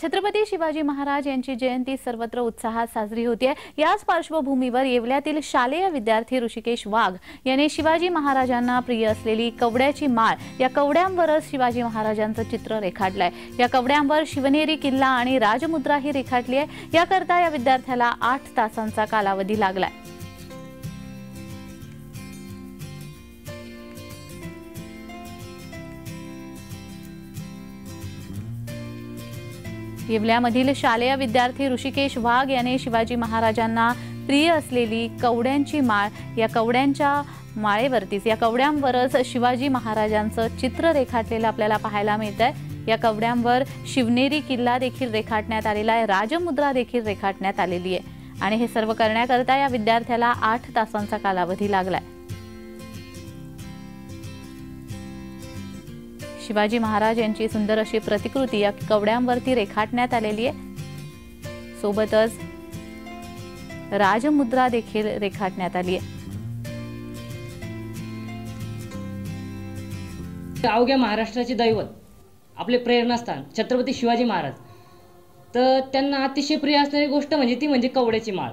छत्रपती शिवाजी महाराज यांची जयंती सर्वत्र उत्साहात साजरी होते। याच पार्श्वभूमीवर येवल्यातील शालेय विद्यार्थी ऋषिकेश वाघ यांनी शिवाजी महाराजांना प्रिय असलेली कवड्याची माळ या कवड्यांवरच शिवाजी महाराजांचं चित्र रेखाटलंय। या कवड्यांवर शिवनेरी किल्ला आणि राजमुद्रा ही रेखाटली आहे। याकरता या विद्यार्थ्याला 8 तासांचा कालावधी लागलाय। येवल्यामधील शालेय विद्यार्थी ऋषिकेश वाघ याने शिवाजी महाराजांना प्रिय असलेली कवड्यांची माळ या कवड्यांच्या माळेवरतीच या कवड्यांवरच शिवाजी महाराजांचं चित्र रेखाटलेलं आपल्याला पाहायला मिळतंय। या कवड्यांवर शिवनेरी किल्ला देखील रेखाटण्यात आलेला आहे, राजमुद्रा देखील रेखाटण्यात आलेली आहे आणि हे सर्व करण्याकरता या विद्यार्थ्याला 8 तासांचा कालावधी लागलाय। शिवाजी महाराज यांची सुंदर अशी प्रतिकृती या कवड्यांवरती रेखाटण्यात आलेली आहे। सोबतच राजमुद्रा देखील रेखाटण्यात आली आहे। अवघ्या महाराष्ट्राचे दैवत आपले प्रेरणास्थान छत्रपती शिवाजी महाराज, तर त्यांना अतिशय प्रिय असणारी गोष्ट म्हणजे कवड्याची माळ।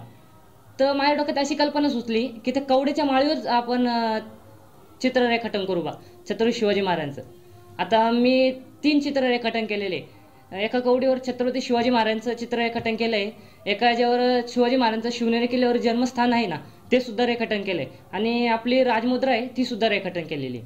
तर माझ्या डोक्यात अशी कल्पना सुचली की त्या कवड्याच्या माळीवर आपण चित्र रेखाटन करू बा छत्रपती शिवाजी महाराजांचं। आता मी 3 चित्र रेखाटन केलेले। एका कवडीवर छत्रपती शिवाजी महाराजांचं चित्र रेखाटन केलंय, एका ज्यावर शिवाजी महाराजांचं शिवनेरी किल्ल्यावर जन्मस्थान आहे ना ते सुद्धा रेखाटन केलंय आणि आपली राजमुद्रा आहे ती सुद्धा रेखाटन केलेली।